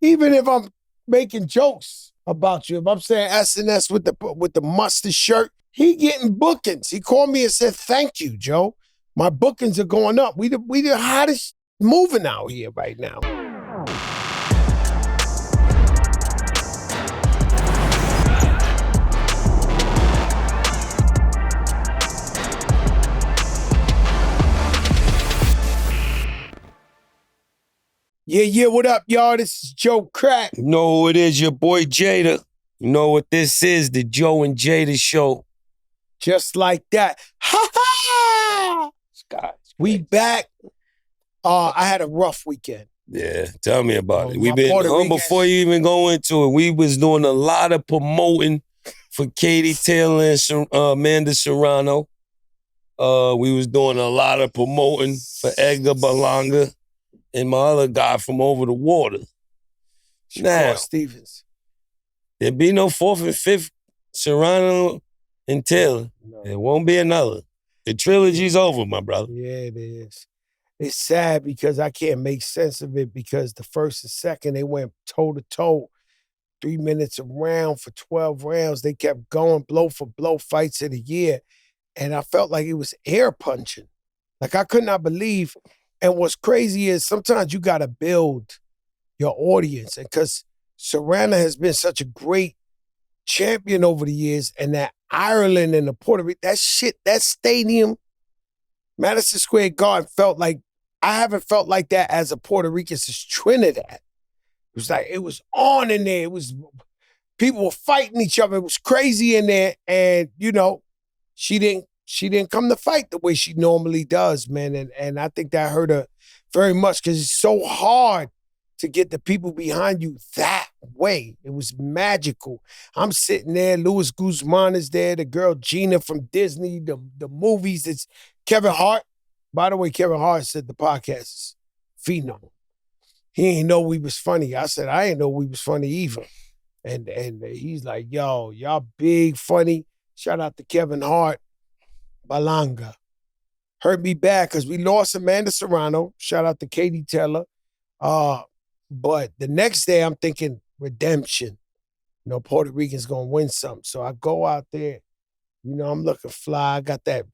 even if I'm making jokes about you, if I'm saying SNS with the mustard shirt, he getting bookings. He called me and said, "Thank you, Joe. My bookings are going up. We the hottest moving out here right now." Yeah, what up, y'all? This is Joe Crack. You know who it is, your boy Jada. You know what this is, the Joe and Jada show. Just like that. Ha ha! Scott, we back. I had a rough weekend. Yeah, tell me about it. We've been, before you even go into it, we was doing a lot of promoting for Katie Taylor and Amanda Serrano. We was doing a lot of promoting for Edgar Berlanga and my other guy from over the water. Now, Stevens. There'll be no 4th and 5th Serrano and Taylor. No. There won't be another. The trilogy's over, my brother. Yeah, it is. It's sad because I can't make sense of it because the first and second, they went toe-to-toe, 3 minutes a round for 12 rounds. They kept going blow for blow, fights of the year. And I felt like it was air punching. Like I could not believe. And what's crazy is sometimes you got to build your audience. And because Serrano has been such a great champion over the years, and that Ireland and the Puerto Rico, that stadium, Madison Square Garden, felt like, I haven't felt like that as a Puerto Rican since Trinidad. It was like, it was on in there. It was, people were fighting each other. It was crazy in there. And, you know, she didn't come to fight the way she normally does, man. And I think that hurt her very much because it's so hard to get the people behind you that way. It was magical. I'm sitting there, Luis Guzman is there, the girl Gina from Disney, the movies. It's Kevin Hart. By the way, Kevin Hart said the podcast is phenom. He ain't know we was funny. I said, I ain't know we was funny either. And he's like, yo, y'all big funny. Shout out to Kevin Hart. Berlanga. Hurt me bad because we lost Amanda Serrano. Shout out to Katie Taylor. But the next day I'm thinking redemption. You know, Puerto Rican's gonna win something. So I go out there, you know, I'm looking fly. I got that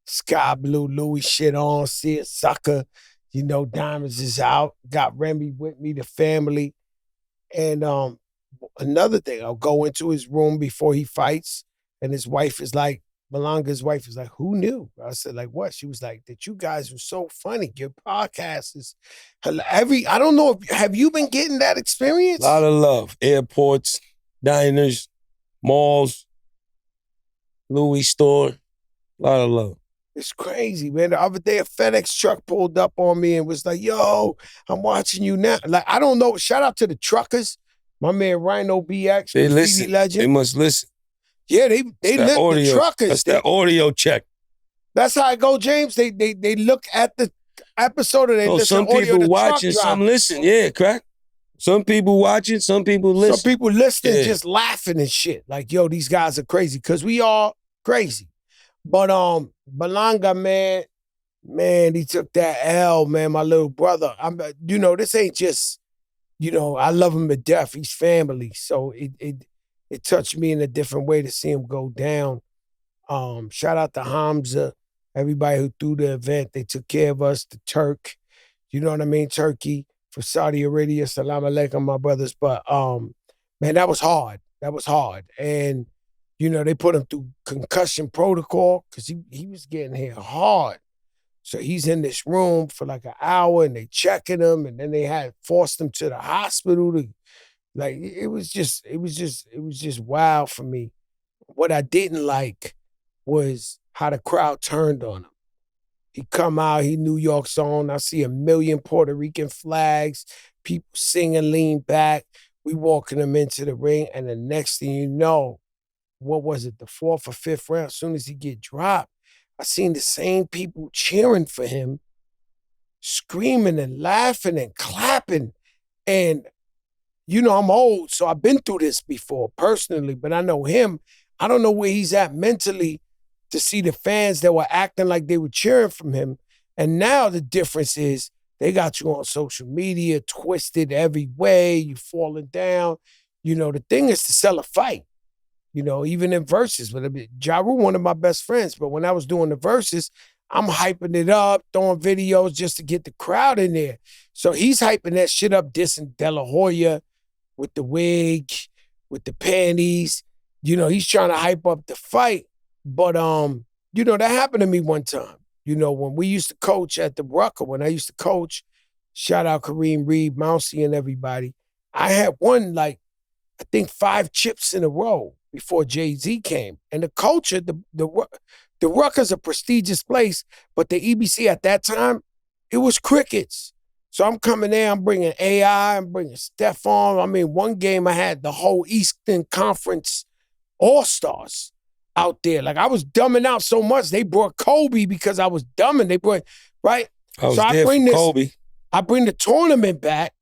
sky blue Louis shit on, see it, sucker. You know, Diamonds is out. Got Remy with me, the family. And another thing, I'll go into his room before he fights, and his wife is like, Berlanga's wife is like, who knew? I said, like, what? She was like, that you guys were so funny. Your podcast is I don't know, have you been getting that experience? A lot of love. Airports, diners, malls, Louis store, a lot of love. It's crazy, man. The other day, a FedEx truck pulled up on me and was like, yo, I'm watching you now. Like, I don't know. Shout out to the truckers. My man, Rhino BX, they listen. Legend. They must listen. Yeah, they look audio, the truckers. That's that audio check. That's how it go, James. They look at the episode and they listen to audio. Some people watching, some listen. Yeah, crack. Some people watching, some people listen. Some people listening, just laughing and shit. Like, yo, these guys are crazy. Because we all crazy. But Berlanga, man, he took that L, man, my little brother. You know, this ain't just, you know, I love him to death. He's family. So it touched me in a different way to see him go down. Shout out to Hamzah, everybody who threw the event. They took care of us, the Turk. You know what I mean? Turkey for Saudi Arabia. Salam alaikum, my brothers. But, man, that was hard. That was hard. And, you know, they put him through concussion protocol because he was getting hit hard. So he's in this room for like an hour and they checking him and then they had forced him to the hospital to, like, it was just wild for me. What I didn't like was how the crowd turned on him. He come out, he New York's on. I see 1 million Puerto Rican flags, people singing Lean Back. We walking him into the ring, and the next thing you know, what was it, the 4th or 5th round, as soon as he get dropped, I seen the same people cheering for him, screaming and laughing and clapping. And you know, I'm old, so I've been through this before personally, but I know him. I don't know where he's at mentally to see the fans that were acting like they were cheering from him. And now the difference is They got you on social media, twisted every way, you falling down. The thing is to sell a fight. Even in verses. But Ja Rule, one of my best friends, but when I was doing the verses, I'm hyping it up, throwing videos just to get the crowd in there. So he's hyping that shit up, dissing De La Hoya with the wig, with the panties. He's trying to hype up the fight. But, that happened to me one time. When we used to coach at the Rucker, when I used to coach, shout out Kareem Reed, Mousy, and everybody, I had won, I think 5 chips in a row before Jay-Z came. And the culture, the Rucker's a prestigious place, but the EBC at that time, it was crickets. So I'm coming there, I'm bringing AI, I'm bringing Stephon. I mean, one game I had the whole Eastern Conference All-Stars out there. I was dumbing out so much, they brought Kobe because I was dumbing. They brought, right? I bring Kobe. I bring the tournament back,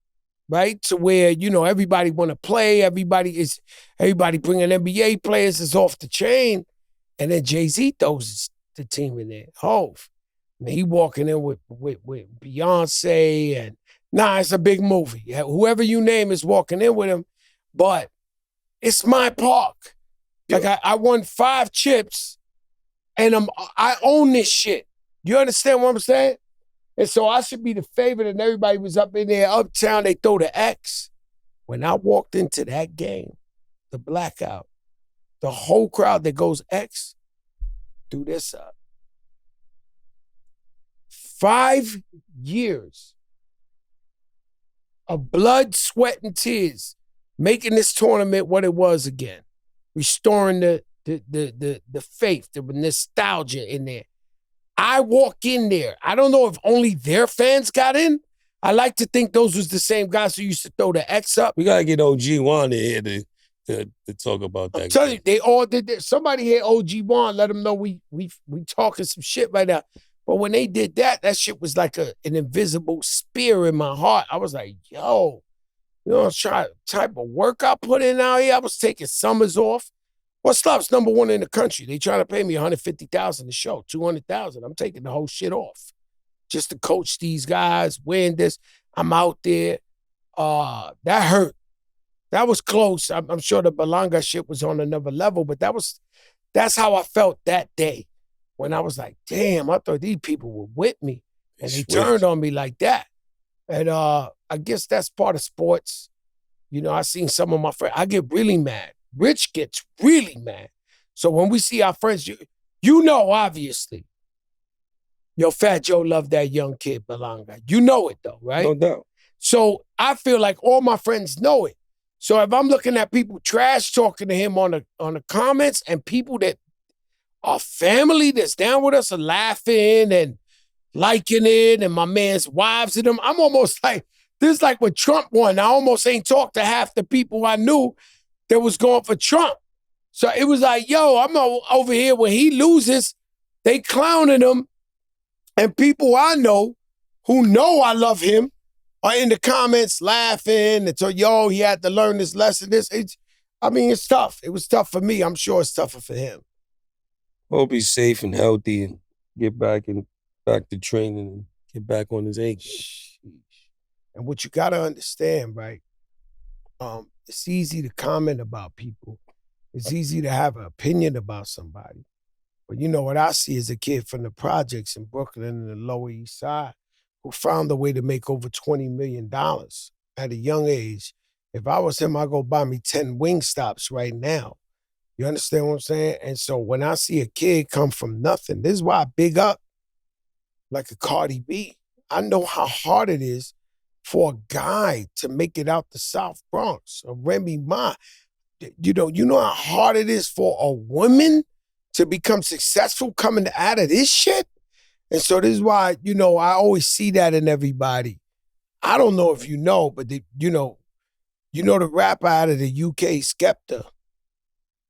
right? To where, everybody want to play, everybody bringing NBA players is off the chain. And then Jay-Z throws the team in there. Hove. And he walking in with Beyonce and, it's a big movie. Whoever you name is walking in with him, but it's my park. I won 5 chips and I own this shit. You understand what I'm saying? And so I should be the favorite, and everybody was up in there, uptown, they throw the X. When I walked into that game, the blackout, the whole crowd that goes X, threw this up. 5 years of blood, sweat, and tears, making this tournament what it was again, restoring the faith, the nostalgia in there. I walk in there. I don't know if only their fans got in. I like to think those was the same guys who used to throw the X up. We got to get OG Juan in here to talk about that. I'm telling you, they all did that. Somebody hit OG Juan, let them know we talking some shit right now. But when they did that shit was like an invisible spear in my heart. I was like, yo, type of work I put in out here. I was taking summers off. What's Up's #1 in the country? They trying to pay me $150,000 a show, $200,000. I'm taking the whole shit off just to coach these guys, win this. I'm out there. That hurt. That was close. I'm sure the Berlanga shit was on another level, but that's how I felt that day when I was like, damn, I thought these people were with me, and they turned on me like that. And I guess that's part of sports. I seen some of my friends. I get really mad. Rich gets really mad. So when we see our friends, obviously, Fat Joe loved that young kid, Berlanga. You know it though, right? No doubt. So I feel like all my friends know it. So if I'm looking at people trash talking to him on the comments, and people that are family that's down with us are laughing and liking it, and my man's wives and them, I'm almost like, this is like when Trump won. I almost ain't talked to half the people I knew that was going for Trump. So it was like, yo, I'm over here when he loses, they clowning him. And people I know who know I love him are in the comments laughing. And so, yo, he had to learn this lesson. It's tough. It was tough for me. I'm sure it's tougher for him. Hope he's safe and healthy and get back to training and get back on his A game. And what you got to understand, right? It's easy to comment about people. It's easy to have an opinion about somebody. But what I see is a kid from the projects in Brooklyn and the Lower East Side who found a way to make over $20 million at a young age. If I was him, I'd go buy me 10 Wingstops right now. You understand what I'm saying? And so when I see a kid come from nothing, this is why I big up like a Cardi B. I know how hard it is for a guy to make it out the South Bronx, a Remy Ma. You know how hard it is for a woman to become successful coming out of this shit? And so this is why, I always see that in everybody. I don't know if you know, but the rapper out of the UK, Skepta,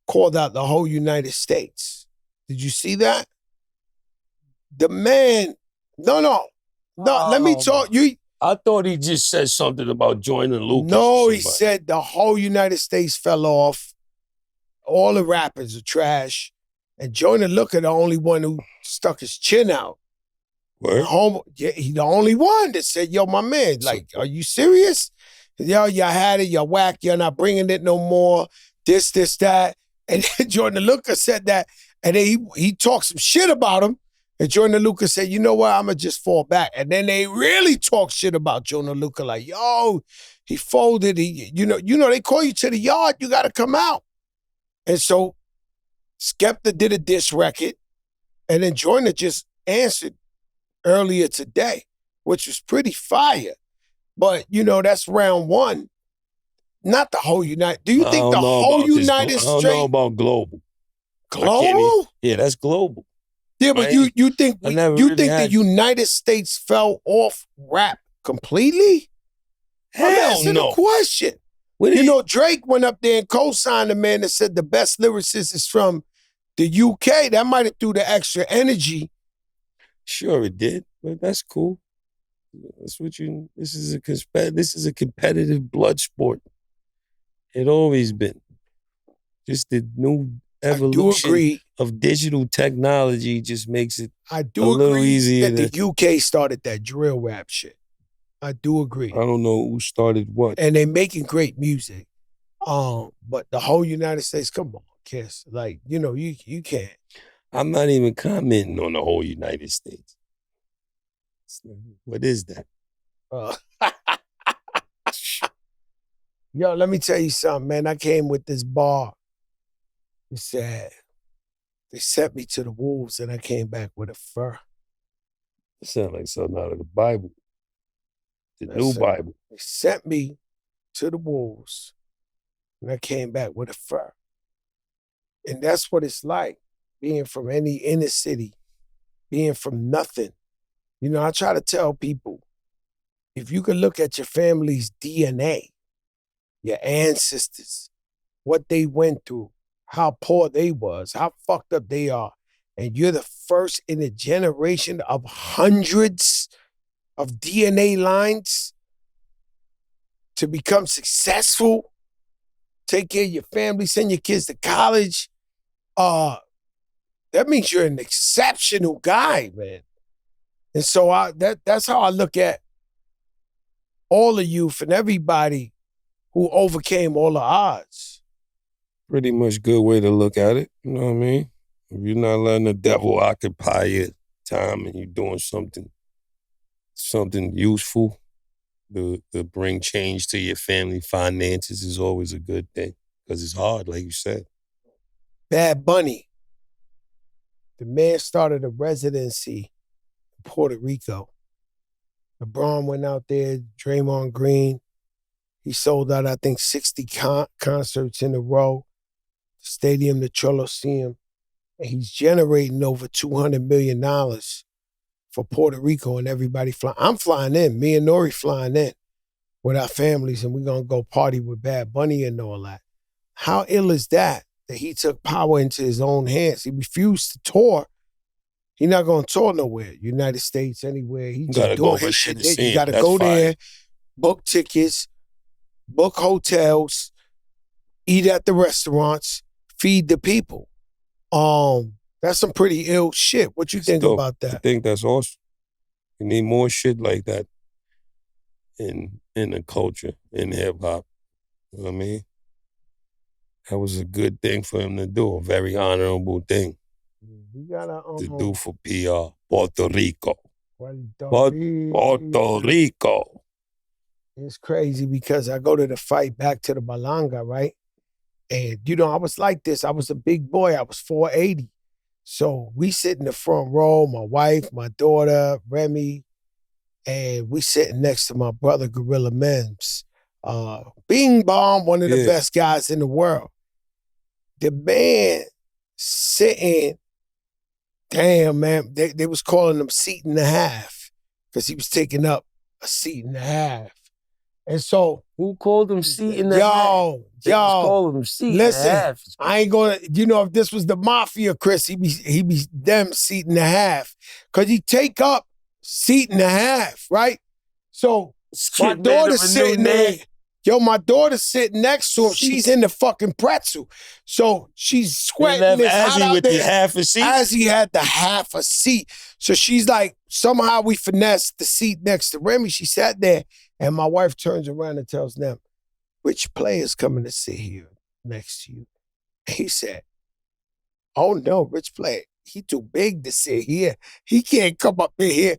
called out the whole United States. Did you see that? The man, no, let me talk. I thought he just said something about Joyner Lucas. No, he said the whole United States fell off. All the rappers are trash. And Joyner Lucas, the only one who stuck his chin out. Word? He the only one that said, yo, my man, like, are you serious? Yo, y'all had it, y'all whack, you're not bringing it no more, this, that. And then Joyner Lucas said that, and then he talked some shit about him, and Joyner Lucas said, you know what, I'm going to just fall back. And then they really talked shit about Joyner Lucas, like, yo, he folded, you know, they call you to the yard, you got to come out. And so Skepta did a diss record, and then Joyner just answered earlier today, which was pretty fire. But, you know, that's round one. Not the whole United. Do you think the whole United States? I don't know about global. Global? Yeah, that's global. Yeah, but right? you think the United States fell off rap completely? Hell no. The question. You know, Drake went up there and co-signed a man that said the best lyricist is from the UK. That might have threw the extra energy. Sure it did, but that's cool. That's what this is a competitive blood sport. It always been. Just the new evolution of digital technology just makes it a little easier. That the UK started that drill rap shit. I do agree. I don't know who started what. And they're making great music. But the whole United States, come on, Kiss. Like, you know, you can't. I'm not even commenting on the whole United States. What is that? Yo, let me tell you something, man. I came with this bar. It said, they sent me to the wolves and I came back with a fur. It sounds like something out of the Bible. The new Bible. They sent me to the wolves and I came back with a fur. And that's what it's like, being from any inner city, being from nothing. You know, I try to tell people, if you could look at your family's DNA, your ancestors, what they went through, how poor they was, how fucked up they are, and you're the first in a generation of hundreds of DNA lines to become successful, take care of your family, send your kids to college, that means you're an exceptional guy, man. And so that's how I look at all the youth and everybody who overcame all the odds. Pretty much good way to look at it, you know what I mean? If you're not letting the devil occupy your time and you're doing something useful to bring change to your family finances is always a good thing, because it's hard, like you said. Bad Bunny. The man started a residency in Puerto Rico. LeBron went out there, Draymond Green. He sold out, I think, 60 concerts in a row. The stadium, the Coliseum. And he's generating over $200 million for Puerto Rico and everybody flying. I'm flying in. Me and Nori flying in with our families, and we're going to go party with Bad Bunny and all that. How ill is that he took power into his own hands? He refused to tour. He's not going to tour nowhere. United States, anywhere. He just doing his shit. You got to go there, book tickets, book hotels, eat at the restaurants, feed the people. That's some pretty ill shit. What you think about that? I think that's awesome. You need more shit like that in the culture, in hip-hop. You know what I mean? That was a good thing for him to do, a very honorable thing to do for PR. Puerto Rico. Puerto Rico. It's crazy because I go to the fight back to the Berlanga, right? And, you know, I was like this. I was a big boy. I was 480. So we sit in the front row, my wife, my daughter, Remy, and we sitting next to my brother, Gorilla Nems. Bing Bong, one of the best guys in the world. The man sitting, damn, man, they was calling him seat and a half because he was taking up a seat and a half. And so, who called him seat and a half? Called him seat and a half. I ain't gonna, you know, if this was the mafia, Chris, he be them seat and a half. Cause he take up seat and a half, right? So my daughter's sitting there. Yo, my daughter's sitting next to him. She's in the fucking pretzel. So she's sweating. It's hot out with there. the half a seat? Azzy had the half a seat. So she's like, somehow we finessed the seat next to Remy. She sat there, and my wife turns around and tells them, which player's coming to sit here next to you? He said, oh no, Rich player. He too big to sit here. He can't come up in here.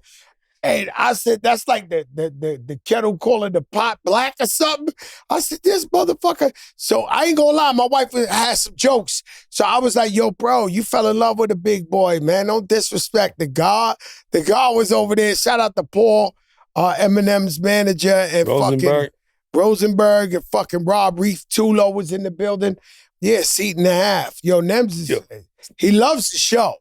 And I said, that's like the kettle calling the pot black or something. I said, this motherfucker. So I ain't gonna lie, my wife had some jokes. So I was like, yo, bro, you fell in love with a big boy, man. Don't disrespect the God. The God was over there. Shout out to Paul, Eminem's manager, and fucking Rosenberg, and fucking Rob Reef Tulo was in the building. Yeah, seat and a half. Yo, Nems he loves the show.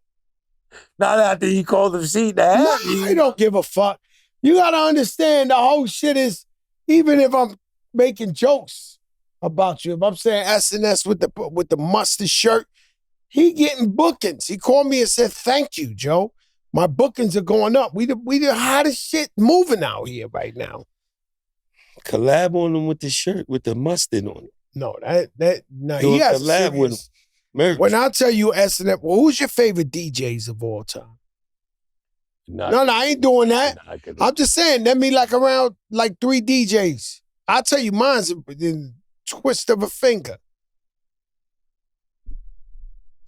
Not after he called him seat and a half. Nah, he don't give a fuck. You gotta understand the whole shit is, even if I'm making jokes about you, if I'm saying SNS with the mustard shirt, he getting bookings. He called me and said, thank you, Joe. My bookings are going up. We the hottest shit moving out here right now. Collab on him with the shirt with the mustard on it. No, he has collab with him. Merch. When I tell you SNF, well, who's your favorite DJs of all time? No, I ain't doing that. I'm just saying, let me around 3 DJs. I'll tell you mine's in twist of a finger.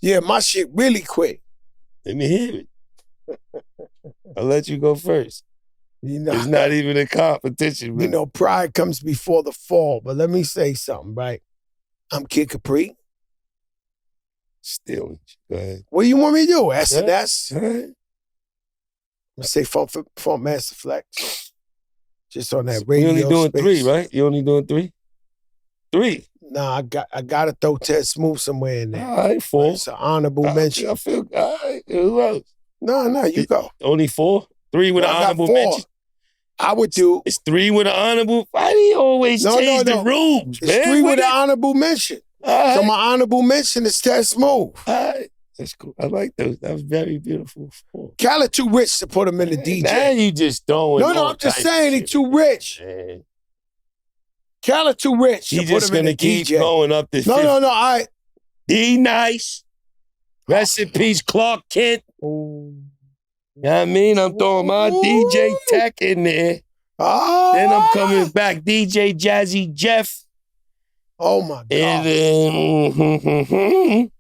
Yeah, my shit really quick. Let me hear it. I'll let you go first. You know, it's not even a competition. You know, pride comes before the fall. But let me say something, right? I'm Kid Capri. Still, go ahead. What do you want me to do? S&S? I'm going to say Funkmaster Flex. Just on that radio. You only doing space. 3, right? You only doing 3? 3. Nah, I got to throw Ted Smooth somewhere in there. All right, 4. It's an honorable mention. I feel, all right, who else? No, you go. Only 4? 3 with an honorable mention? I would do. It's 3 with an honorable. Why do you always change the rules, man? It's 3 with an honorable mention. So my honorable mention is Ted Smooth. All right. That's cool. I like those. That was very beautiful. Khaled too rich to put him in the DJ. Now you just throwing. No, I'm just saying he's too rich. Man. Khaled too rich to put him in the DJ. He's just gonna keep going up this. No, all right. D Nice. Rest in peace, Clark Kent. You know what I mean? I'm throwing my DJ Tech in there. Then I'm coming back, DJ Jazzy Jeff. Oh my God. And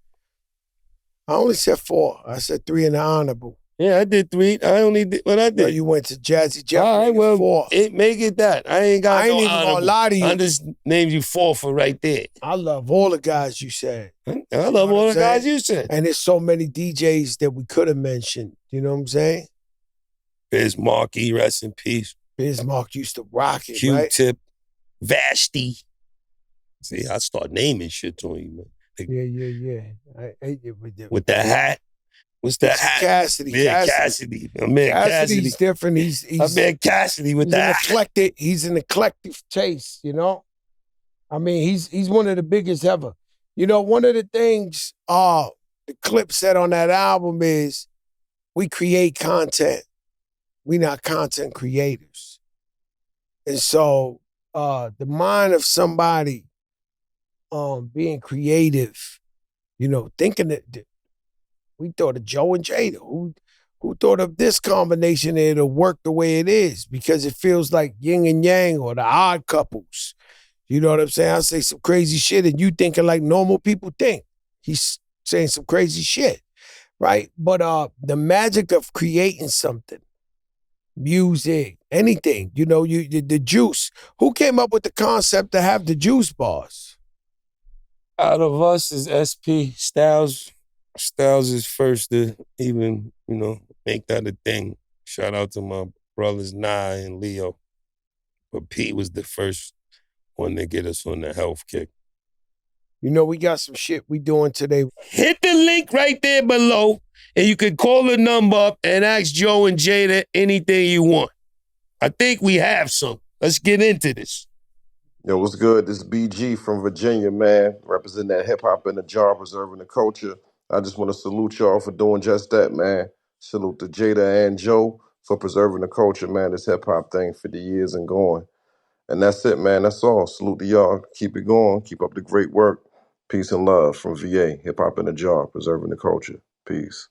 I only said 4. I said 3 in the honorable. Yeah, I did 3. I only did what I did. No, you went to Jazzy Jeff. All right, well, 4. Make it that. I ain't even gonna lie to you. I just named you 4 for right there. I love all the guys you said. I love all the guys you said. And there's so many DJs that we could have mentioned. You know what I'm saying? Biz Markie, rest in peace. Biz Markie used to rock it, Q-Tip, Vashti. See, I start naming shit on you, man. Yeah. With the hat. What's that hat? Cassidy. Yeah, Cassidy. Man, Cassidy's different. He's man Cassidy with that hat. He's an eclectic taste, you know? I mean, he's one of the biggest ever. You know, one of the things the clip said on that album is we create content. We not content creators. And so the mind of somebody being creative, you know, thinking that we thought of Joe and Jada. Who thought of this combination and it'll work the way it is? Because it feels like yin and yang or the odd couples. You know what I'm saying? I say some crazy shit and you thinking like normal people think. He's saying some crazy shit, right? But the magic of creating something, music, anything, you know, the juice. Who came up with the concept to have the juice bars? Out of us is SP. Styles is first to even, you know, make that a thing. Shout out to my brothers Nye and Leo. But Pete was the first one to get us on the health kick. You know, we got some shit we doing today. Hit the link right there below, and you can call the number up and ask Joe and Jada anything you want. I think we have some. Let's get into this. Yo, what's good? This is BG from Virginia, man. Representing that hip-hop in the jar, preserving the culture. I just want to salute y'all for doing just that, man. Salute to Jada and Joe for preserving the culture, man. This hip-hop thing 50 years and going. And that's it, man. That's all. Salute to y'all. Keep it going. Keep up the great work. Peace and love from VA. Hip hop in the jar, preserving the culture. Peace.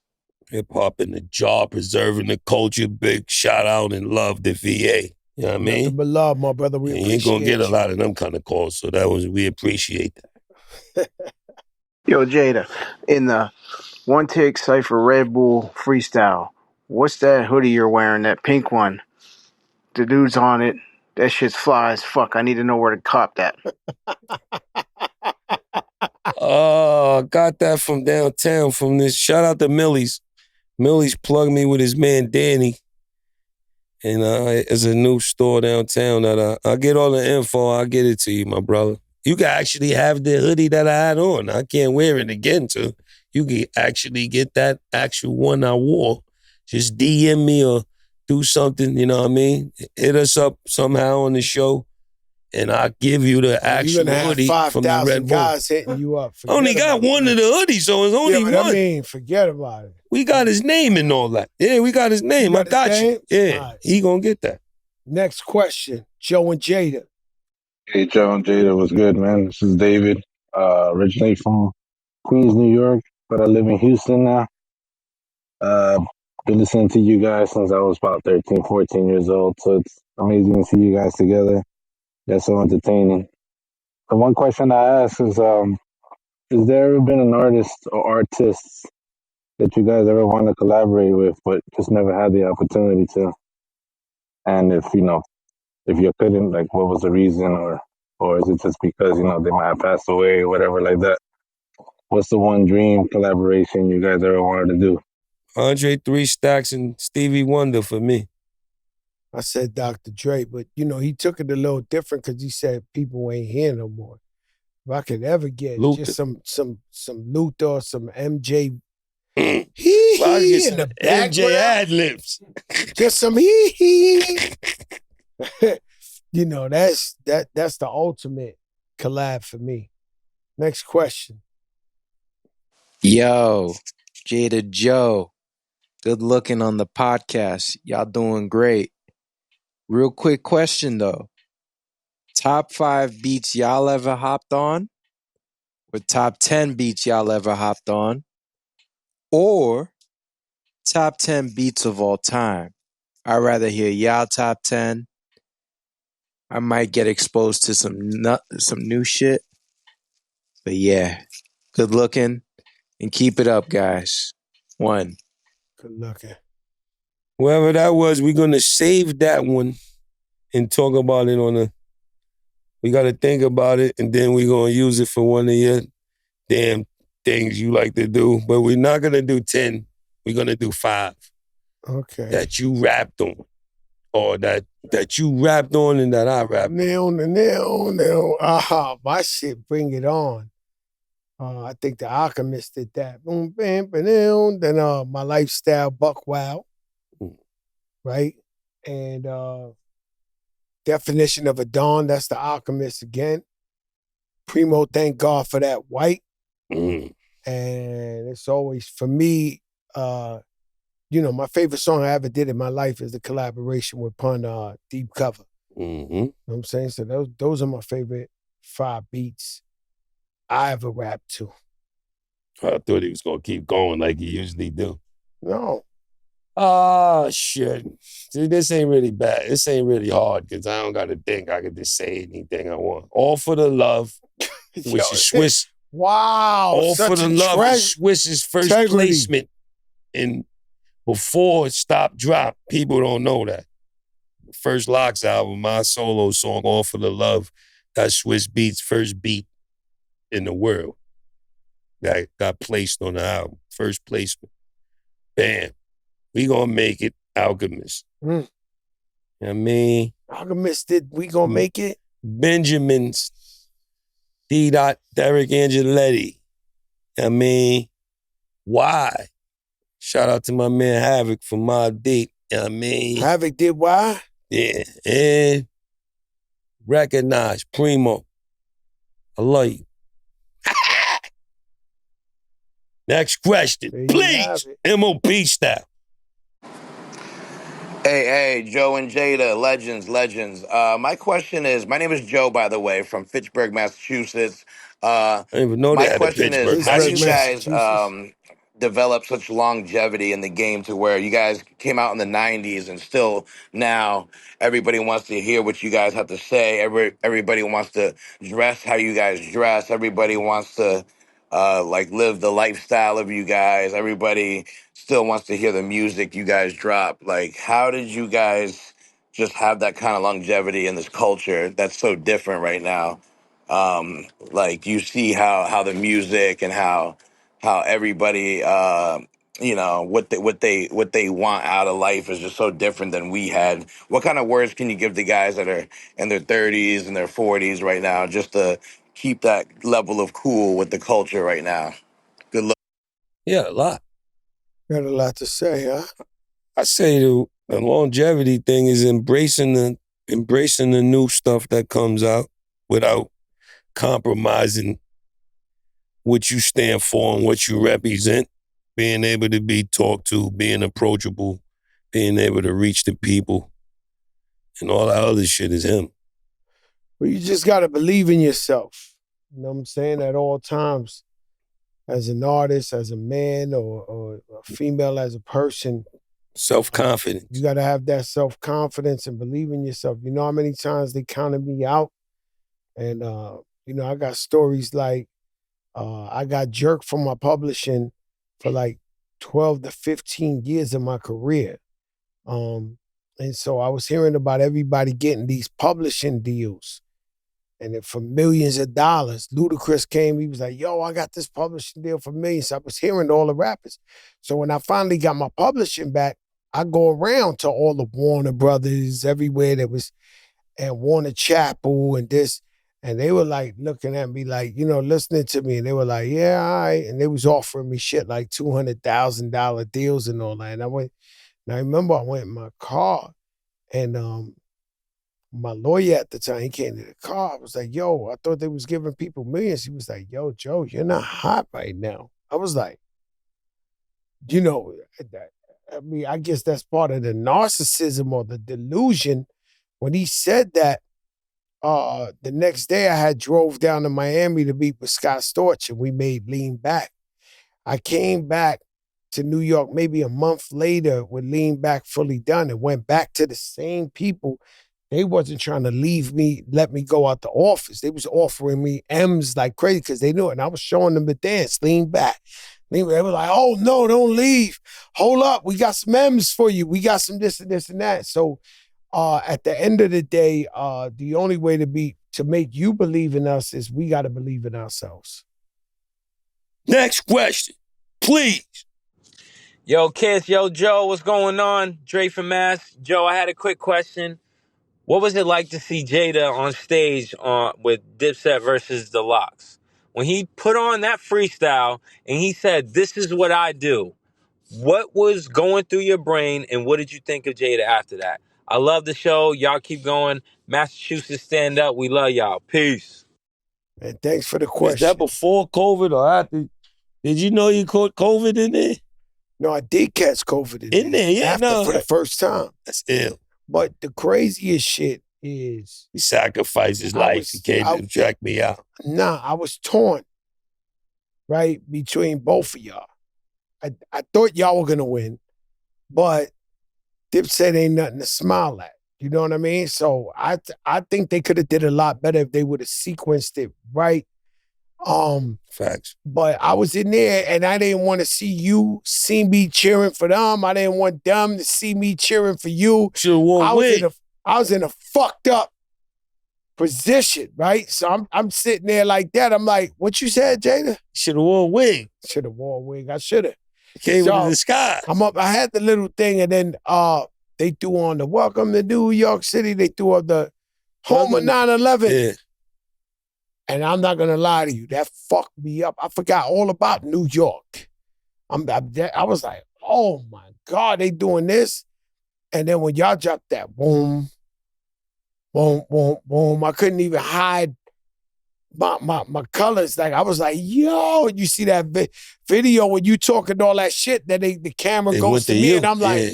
Hip hop in the jar, preserving the culture. Big shout out and love to VA. You know what I mean? Nothing but love, my brother. We and you ain't gonna appreciate get a you. lot of them kind of calls, so we appreciate that. Yo, Jada, in the One Take Cypher Red Bull freestyle, what's that hoodie you're wearing? That pink one. The dude's on it. That shit's fly as fuck. I need to know where to cop that. Oh, got that from downtown from this. Shout out to Millie's. Millie's plugged me with his man Danny. And it's a new store downtown that I'll get all the info. I'll get it to you, my brother. You can actually have the hoodie that I had on. I can't wear it again, too. You can actually get that actual one I wore. Just DM me or do something, you know what I mean? Hit us up somehow on the show, and I'll give you the actual hoodie from the Red Bull. Guys hitting you up. I only got one of the hoodies, so it's only one. I mean, forget about it. We got his name and all that. Yeah, we got his name. I got you. Yeah, right. He gonna get that. Next question, Joe and Jada. Hey, Joe and Jada, what's good, man? This is David, originally from Queens, New York, but I live in Houston now. Been listening to you guys since I was about 13, 14 years old, so it's amazing to see you guys together. That's so entertaining. The one question I ask is there ever been an artist or artists that you guys ever want to collaborate with, but just never had the opportunity to? And if you couldn't, like, what was the reason, or is it just because, they might have passed away or whatever like that? What's the one dream collaboration you guys ever wanted to do? Andre 3 Stacks and Stevie Wonder for me. I said Dr. Dre, but, he took it a little different because he said people ain't here no more. If I could ever get Luther. Just some Luther or some MJ in the background. MJ ad-libs. Just some hee. That's the ultimate collab for me. Next question. Yo, Jada Joe. Good looking on the podcast. Y'all doing great. Real quick question though. Top 5 beats y'all ever hopped on? Or top 10 beats y'all ever hopped on? Or top 10 beats of all time? I'd rather hear y'all top 10. I might get exposed to some new shit. But yeah, good looking and keep it up, guys. 1. Good looking. Whoever that was, we're going to save that one and talk about it we got to think about it, and then we're going to use it for one of your damn things you like to do. But we're not going to do 10. We're going to do 5. Okay. That you rapped on. Or that you rapped on and that I rapped on. No. My shit, Bring It On. I think the Alchemist did that. Boom, bam, ba-doom. Then My Lifestyle, Buck Wild. Right? And Definition of a Dawn, that's the Alchemist again. Primo, Thank God for That White. And it's always, for me, my favorite song I ever did in my life is the collaboration with Pun, Deep Cover. Mm-hmm. You know what I'm saying? So those are my favorite 5 beats I ever rapped to. I thought he was going to keep going like he usually do. No. Oh, shit. See, this ain't really bad. This ain't really hard because I don't got to think. I can just say anything I want. All for the Love, which is Swiss. Wow. All for the Love is Swiss's first placement. And before Stop Drop, people don't know that. First Locks album, my solo song, All for the Love, that's Swiss Beats' first beat in the world that got placed on the album. First placement. Bam. We gonna make it, Alchemist. You know what I mean? Alchemist did We Gonna Make It? Benjamin's D. Derek Angeletti. I mean, why? Shout out to my man Havoc from Mobb Deep. You know what I mean? Havoc did why? Yeah. And Recognize Primo. I love you. Next question, please. MOP style. Hey, Joe and Jada, legends. My question is, my name is Joe, by the way, from Fitchburg, Massachusetts. I didn't even know they My had a question is, Pittsburgh, how do Pittsburgh, you guys Massachusetts. Massachusetts. develop such longevity in the game to where you guys came out in the 90s and still now everybody wants to hear what you guys have to say. Everybody wants to dress how you guys dress. Everybody wants to like live the lifestyle of you guys. Everybody still wants to hear the music you guys drop. Like, how did you guys just have that kind of longevity in this culture that's so different right now? Like you see how the music and how everybody what they want out of life is just so different than we had. What kind of words can you give to guys that are in their 30s and their 40s right now just to keep that level of cool with the culture right now? Good luck. Yeah, a lot. Got a lot to say, huh? I say the longevity thing is embracing the new stuff that comes out without compromising what you stand for and what you represent. Being able to be talked to, being approachable, being able to reach the people, and all that other shit is him. Well, you just got to believe in yourself. You know what I'm saying? At all times, as an artist, as a man, or a female, as a person. Self-confidence. You got to have that self-confidence and believe in yourself. You know how many times they counted me out? And, I got stories like I got jerked from my publishing for like 12 to 15 years of my career. And so I was hearing about everybody getting these publishing deals and it for millions of dollars. Ludacris came, he was like, yo, I got this publishing deal for millions. So I was hearing all the rappers. So when I finally got my publishing back, I go around to all the Warner Brothers, everywhere that was, and Warner Chapel and this. And they were like looking at me like, listening to me. And they were like, yeah, all right. And they was offering me shit like $200,000 deals and all that. And I remember I went in my car and my lawyer at the time, he came to the car. I was like, yo, I thought they was giving people millions. He was like, yo, Joe, you're not hot right now. I was like, I guess that's part of the narcissism or the delusion. When he said that, the next day I had drove down to Miami to meet with Scott Storch and we made Lean Back. I came back to New York maybe a month later with Lean Back fully done and went back to the same people. They wasn't trying to let me go out the office. They was offering me M's like crazy because they knew it. And I was showing them the dance, Lean Back. They were like, oh, no, don't leave. Hold up. We got some M's for you. We got some this and this and that. So at the end of the day, the only way to make you believe in us is we got to believe in ourselves. Next question, please. Yo, Kiss, yo, Joe, what's going on? Dre from Mass. Joe, I had a quick question. What was it like to see Jada on stage with Dipset versus the Locks? When he put on that freestyle and he said, this is what I do, what was going through your brain and what did you think of Jada after that? I love the show. Y'all keep going. Massachusetts, stand up. We love y'all. Peace. And thanks for the Is question. that before COVID or after? Did you know you caught COVID in there? No, I did catch COVID in there. Yeah, for the first time. That's ill. But the craziest shit is he sacrificed his life. He came to check me out. Nah, I was torn, right, between both of y'all. I thought y'all were gonna win, but Dipset ain't nothing to smile at. You know what I mean? So I think they could have did a lot better if they would have sequenced it right. Facts. But I was in there and I didn't want to see me cheering for them. I didn't want them to see me cheering for you. I was in a fucked up position, right? So I'm sitting there like that. I'm like, what you said, Jada? Should have worn a wig. Should have worn a wig. I should have. Came with the disguise. I had the little thing and then they threw on the Welcome to New York City. They threw up the Home of 9/11. Yeah. And I'm not gonna lie to you, that fucked me up. I forgot all about New York. I was like, oh my God, they doing this. And then when y'all dropped that boom, boom, boom, boom, I couldn't even hide my colors. Like I was like, yo, you see that video when you talking all that shit, then the camera goes to me and I'm like,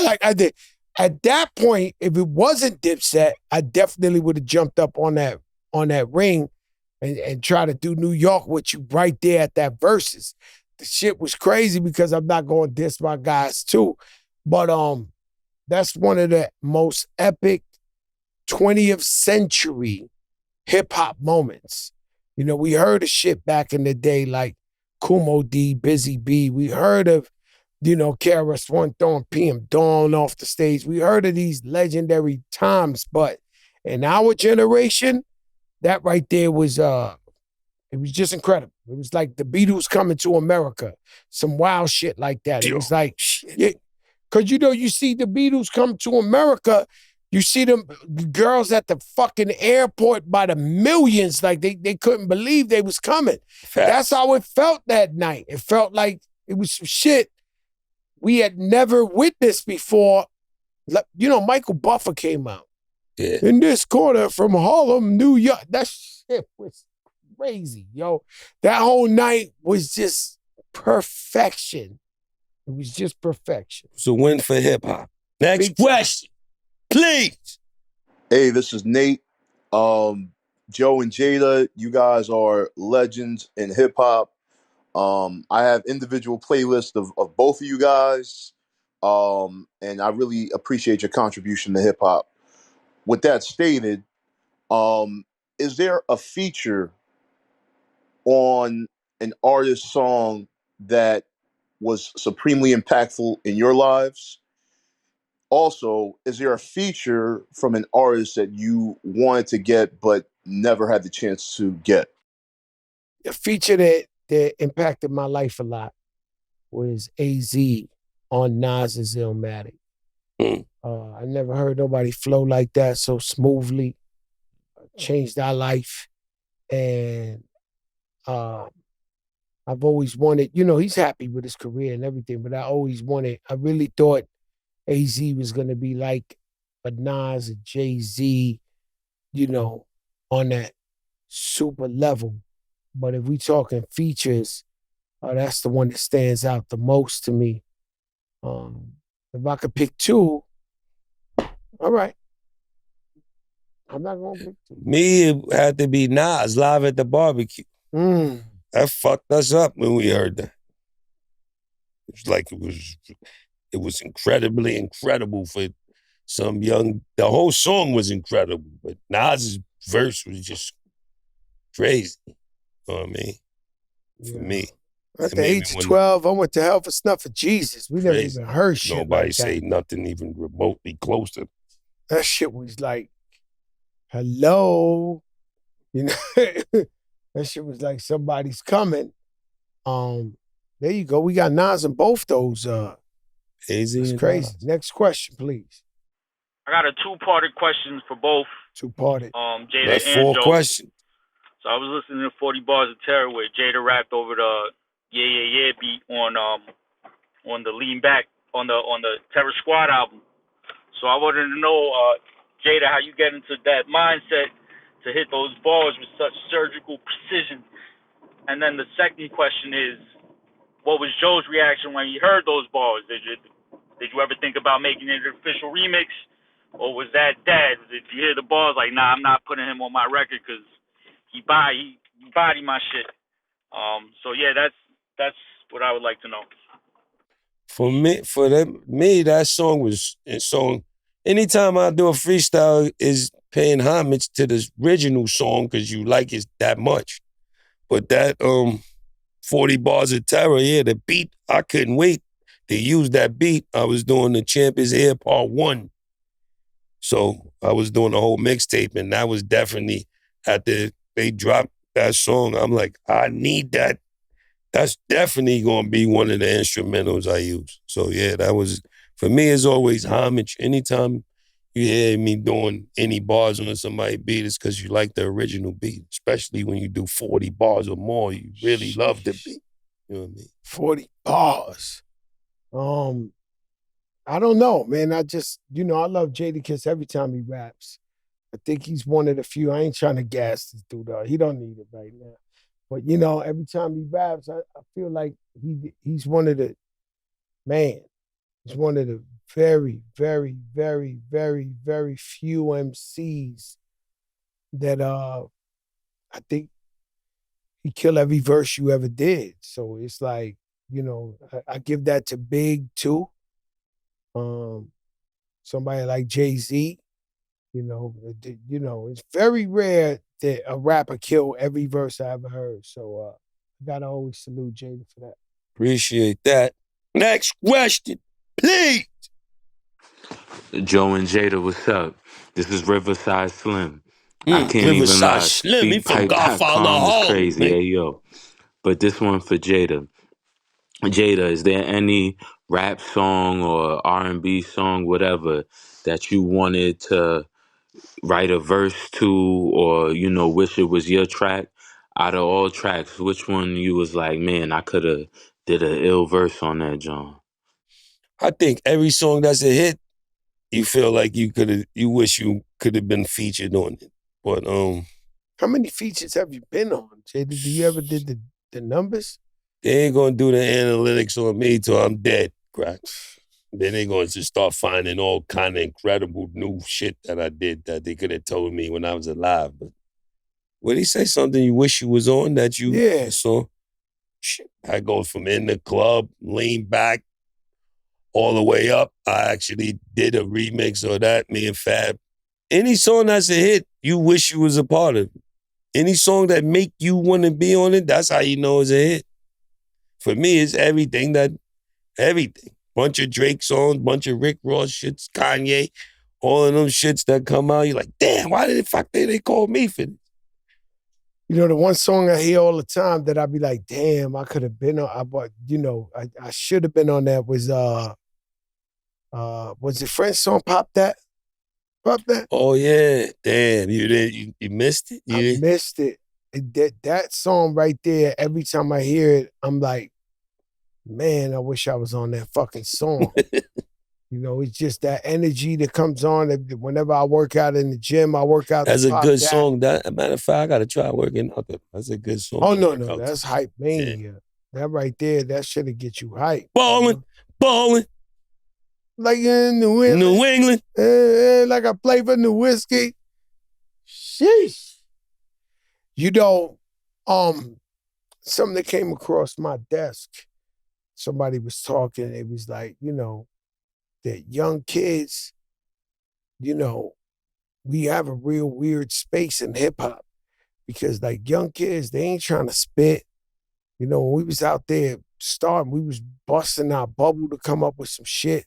like I did. At that point, if it wasn't Dipset, I definitely would have jumped up on that ring and try to do New York with you right there at that Verzuz. The shit was crazy because I'm not going to diss my guys too. But that's one of the most epic 20th century hip-hop moments. You know, we heard of shit back in the day like Kumo D, Busy B. We heard of, you know, KRS-One throwing PM Dawn off the stage. We heard of these legendary times, but in our generation, that right there was it was just incredible. It was like the Beatles coming to America, some wild shit like that. It was like, yeah, because you know, you see the Beatles come to America, you see them girls at the fucking airport by the millions, like they couldn't believe they was coming. Facts. That's how it felt that night. It felt like it was some shit we had never witnessed before. You know, Michael Buffer came out. Yeah. In this corner from Harlem, New York. That shit was crazy, yo. That whole night was just perfection. It was just perfection. It's a win for hip hop. Next question, please. Hey, this is Nate. Joe and Jada, you guys are legends in hip hop. I have individual playlists of both of you guys. And I really appreciate your contribution to hip hop. With that stated, is there a feature on an artist's song that was supremely impactful in your lives? Also, is there a feature from an artist that you wanted to get but never had the chance to get? A feature that impacted my life a lot was AZ on Nas's Illmatic. I never heard nobody flow like that so smoothly. Changed our life. And I've always wanted, you know, he's happy with his career and everything, but I really thought AZ was going to be like a Nas, a Jay-Z, you know, on that super level. But if we talking features, that's the one that stands out the most to me. If I could pick two, all right. I'm not going to pick two. Me, it had to be Nas, Live at the Barbecue. That fucked us up when we heard that. It was like it was incredibly incredible for some young. The whole song was incredible, but Nas's verse was just crazy. You know what I mean? For me. At the age of 12, I went to hell for snuff for Jesus. We never even heard shit Nobody like say that. nothing even remotely close to. That shit was like, hello. You know, that shit was like somebody's coming. There you go. We got Nas in both those. It's crazy. Next question, please. I got a two-parted question for both. Two-parted. Jada That's and 4 Joe. questions. So I was listening to 40 Bars of Terror where Jada rapped over the Yeah Yeah Yeah beat on the Lean Back on the Terror Squad album. So I wanted to know, Jada, how you get into that mindset to hit those bars with such surgical precision. And then the second question is, what was Joe's reaction when he heard those bars? Did you ever think about making it an official remix, or was that dead? Did you hear the bars like, nah, I'm not putting him on my record because he body my shit. So yeah, that's what I would like to know. For me, that song was a song. Anytime I do a freestyle, is paying homage to the original song because you like it that much. But that 40 Bars of Terror, yeah, the beat, I couldn't wait to use that beat. I was doing the Champions Air Part 1. So I was doing the whole mixtape, and that was definitely after they dropped that song, I'm like, I need that. That's definitely gonna be one of the instrumentals I use. So yeah, that was, for me, it's always homage. Anytime you hear me doing any bars on somebody's beat, it's because you like the original beat, especially when you do 40 bars or more, you really love the beat. You know what I mean? 40 bars. I don't know, man. I just, I love Jadakiss every time he raps. I think he's one of the few. I ain't trying to gas this dude out. He don't need it right now. But, every time he raps, I feel like he's one of the, man, He's one of the very, very, very, very, very few MCs that I think he killed every verse you ever did. So it's like, I give that to Big too. Somebody like Jay-Z, it's very rare that a rapper kill every verse I ever heard. So I gotta always salute Jada for that. Appreciate that. Next question, please. Joe and Jada, what's up? This is Riverside Slim. I can't even Riverside lie. Slim, he from Godfather Speak.com is Hall, crazy, man. hey yo. But this one for Jada. Jada, is there any rap song or R&B song, whatever, that you wanted to write a verse to, or wish it was your track? Out of all tracks, which one you was like, man, I could have did an ill verse on that, John? I think every song that's a hit, you feel like you wish you could have been featured on it. But how many features have you been on, Jada? Do you ever did the numbers? They ain't gonna do the analytics on me till I'm dead, crack. Then they going to start finding all kind of incredible new shit that I did that they could have told me when I was alive. But would he say something you wish you was on that you saw? Shit, I go from in the club, lean back, all the way up. I actually did a remix of that, me and Fab. Any song that's a hit, you wish you was a part of. Any song that make you want to be on it, that's how you know it's a hit. For me, it's everything. Bunch of Drake songs, bunch of Rick Ross shits, Kanye, all of them shits that come out, you're like, damn, why did the fuck they call me for this? The one song I hear all the time that I be like, damn, I could have been on, I should have been on that was the French song Pop That? Pop That? Oh yeah, damn, you missed it? I missed it. That song right there, every time I hear it, I'm like, man, I wish I was on that fucking song. It's just that energy that comes on. Whenever I work out in the gym, I work out. That's a good song. Matter of fact, I got to try working out. That's a good song. Oh, no, that's hype mania. Yeah. That right there, that should get you hype. Balling. Like in New England. Like I play for New Whiskey. Sheesh. Something that came across my desk, somebody was talking, it was like, that young kids, we have a real weird space in hip hop because like young kids, they ain't trying to spit. When we was out there starting, we was busting our bubble to come up with some shit.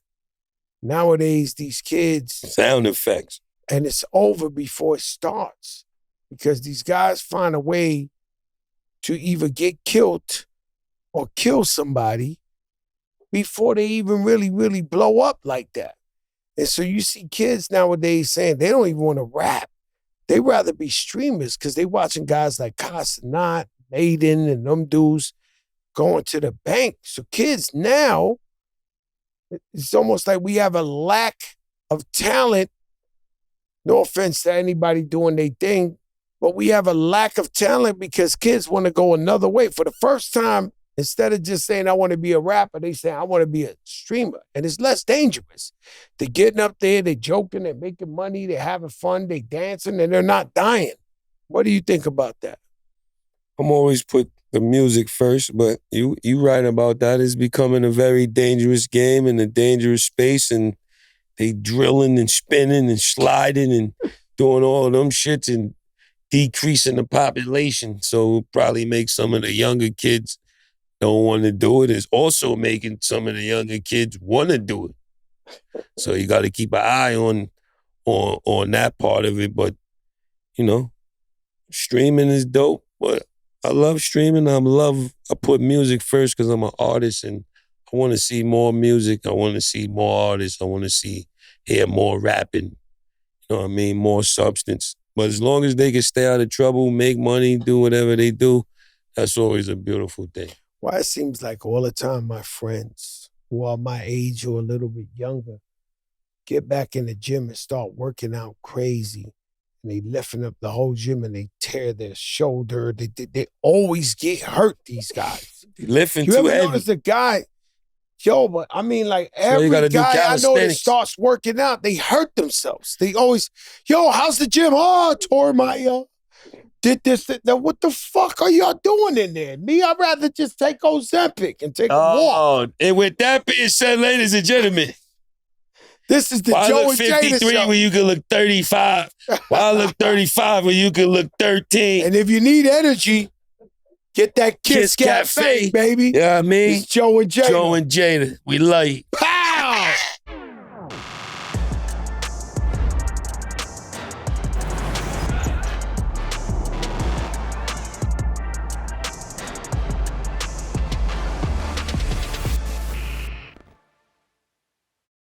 Nowadays, these kids... sound effects. And it's over before it starts because these guys find a way to either get killed or kill somebody before they even really, really blow up like that. And so you see kids nowadays saying they don't even want to rap. They rather be streamers because they watching guys like Casanat, Maiden, and them dudes going to the bank. So kids now, it's almost like we have a lack of talent. No offense to anybody doing their thing, but we have a lack of talent because kids want to go another way. For the first time, instead of just saying, I want to be a rapper, they say, I want to be a streamer. And it's less dangerous. They're getting up there, they're joking, they're making money, they're having fun, they're dancing, and they're not dying. What do you think about that? I'm always put the music first, but you right about that. It's becoming a very dangerous game and a dangerous space, and they drilling and spinning and sliding and doing all of them shits and decreasing the population. So it probably makes some of the younger kids don't want to do it. It's also making some of the younger kids want to do it. So you got to keep an eye on that part of it. But, streaming is dope. But I love streaming. I put music first because I'm an artist and I want to see more music. I want to see more artists. I want to hear more rapping. You know what I mean? More substance. But as long as they can stay out of trouble, make money, do whatever they do, that's always a beautiful thing. Why it seems like all the time my friends who are my age or a little bit younger get back in the gym and start working out crazy. And they lifting up the whole gym and they tear their shoulder. They always get hurt, these guys. Lifting you too ever heavy. notice a guy Yo, but I mean, like So you every gotta do guy I know that calisthenics. starts working out, they hurt themselves. They always, yo, how's the gym? Oh, I tore my did this, that. What the fuck are y'all doing in there? Me, I'd rather just take Ozempic and take a walk. Oh, and with that being said, ladies and gentlemen, this is the why Joe look and Jada 53 show. when you can look 35? Why look 35 when you can look 13? And if you need energy, get that Kiss Cafe, baby. You know what I mean? It's Joe and Jada. Joe and Jada. We love you.